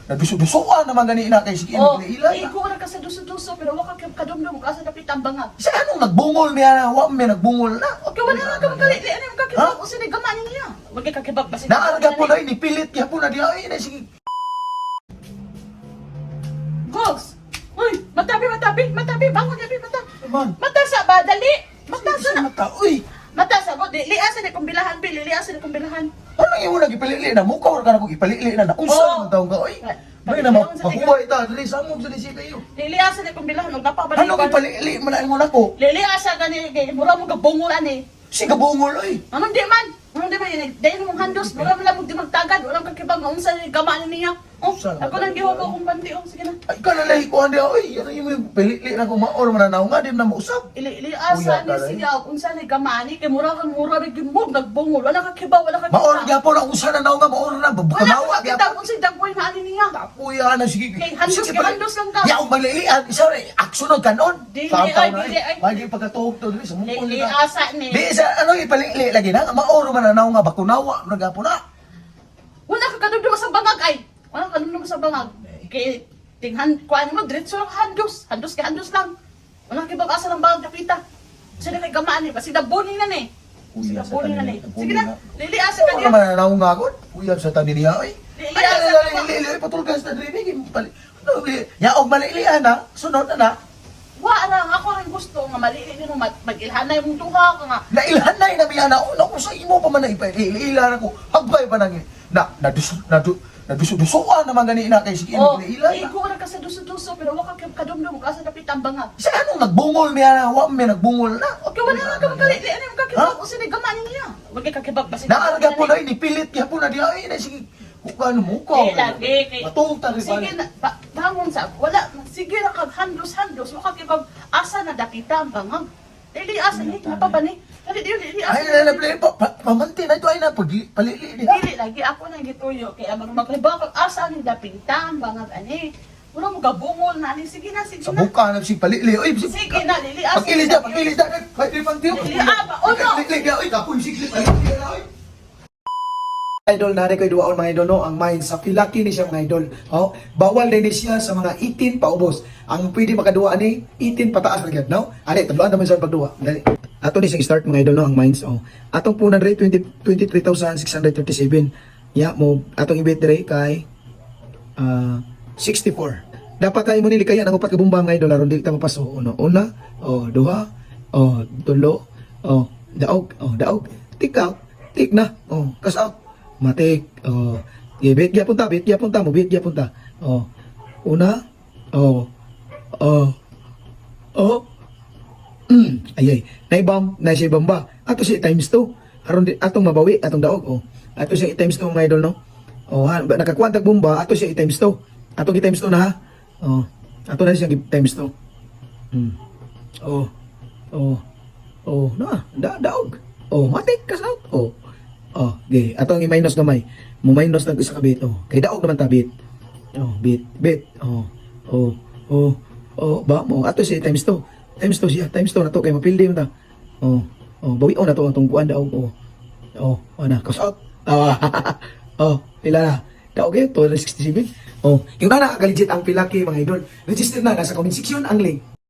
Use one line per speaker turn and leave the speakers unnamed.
Naduso-dusoan naman gani na kay sige
Oh,
ilay.
ikaw ra ka sa duso-duso pero waka ka kadumdum ka sa dapit ang bangag.
Sa anong nagbungol niya na wa may nagbungol na.
Okay, wala na ka magkali. Ano yung kakibag? O sini gamanin niya. Wag ka kakibag ba?
Naarga po na ini pilit kaya po na diha ay na sige.
Gogs! Uy! Matabi! Bangon gabi, mata!
Man,
Mata sa ba? Dali! Mata sa na!
mata uy.
Mata sa ko! Liasan ni kong bilahan, Bil! Liasan ni kong bilahan!
Ano yung lagi palili na mo ka ka na ko ipalili na unsa
Oh.
man taong ka oy. May na mahuway ta dili samog sa disi kayo.
Liasan ni kong bilahan, magpapabalik
Ano ipalili man ang una ko?
Liliasan ka ni, mura mo gabungulan eh!
Sige bungol oy.
Anong di man? Dahil mong handos, mura mo lang di magtagad, walang kakibag na unsa ni gamanin niya! Oh,
Saan
ako lang giwa ko kung banti, oh, sige na!
Ay ka na lahi ko andi oy. Ano yung palili na ko maor man na nga din na mausap.
Liasa ni siya, kung saan ni gamani, kay mura rin gimog, nagbungol, wala kakibag, wala kakibag!
Maor gyapon ang usa na naw nga maor na
Wala
bukanawa
ka kita kung si Dagboy na ani niya.
Kuya na sige.
Kay handos lang ka.
Ya og maglilian isa rin aksyon og kanon.
Dili,
Sampaw
ay,
na
dili, ay.
Magi pagkatuog to dili sa mukol
Li
nila.
asa ni.
Di sa ano ipalili lagi na maor man na naw nga bakunawa nagapo na.
Wala ka kadumdum sa bangag ay. Wala ka kadumdum sa bangag. Kay tinghan kuan mo diretso lang handos. Handos lang. Wala kay bag-asa ng bangag nakita. Sila kay gamaan ni, basi dabonin na ni.
Kuya sa
Dabonin na ni.
kanila,
Sige na. Lili asa ka
Ano
niya.
man na naw nga gud. Kuya sa tani niya ay.
Lili
Ay
asa ka.
lili patulgas na dili pali. Ya og malilian na sunod na na.
Wa ra ako rin gusto nga malili nimo mag-ilhanay mong duha ka nga.
Nailhan na ina na una ko sa imo pa man na ipailan ako. Hagbay pa nang naduso-dusoan naman gani na kay sige
Oh,
ilay.
ikaw ra ka sa duso-duso pero waka ka kadumdum ka sa dapit ang bangag.
Sa anong nagbungol niya na wa may nagbungol na.
Okay, wala na ka magkali. Ano yung kakibag? O sini gamanin niya. Wag ka kakibag ba?
Naarga po na ini pilit kaya po na diha ay na sige. Kung ano mo ka.
Lagi.
Matulog ta rin
Sige na, bangon sa, wala, sige na kag handos, makakibag, asa na dakita ang bangag. Dili asa ni, napaba ni. Dili asa.
Ay na play pa pamanti na ito ay na palili diha.
Dili lagi ako na gituyo kaya magkibag kag asa ni dakita ang bangag ani. Wala mo gabungol na ni, sige na.
Sa buka na si palili. Oy,
Sige na, dili asa.
Pagilis na. Pwede pang tiyo.
Dili aba, o no.
Oy, kapoy sige palili na oy. Idol na rin ko duwaon mga idol no, ang mind sa pilaki ni siya mga idol. Oh, bawal din siya sa mga 18 paubos. Ang pwede makaduwa ni 18 pataas na gyud, no? Ani tuluan naman sa pagduwa. Dali. Ato ni sing start mga idol no, ang minds oh. Atong punan rate 23,637. Ya mo atong ibit rate kay 64. Dapat tayo mo nili kaya ang upat ka bomba mga idol aron dili ta mapaso. Una, duha, tulo, daog, tik out, tik na, kas out. Matik, bit gyapon ta mo, bit gyapon ta. Una, ayay, naibam, na siya bamba. Ato siya times 2. Aron atong mabawi, atong daog, Ato siya times 2 mga idol, no? Nakakwantag bomba, ato siya times 2. Atong times 2 na ha. Ato na siya times 2. Daog. Matik, kas out. Okay. Atong i-minus gamay. Mo minus ng isa ka bit. Kay daog naman ta bit. Bit. Ba mo ato si times 2. Times 2 siya. Times 2 na to kay mapildi man ta. Bawi na to atong kuan daog. Ana cause out. Pila na. Daog gyud 267. Yung na legit ang pilaki mga idol. Register na sa comment section ang link.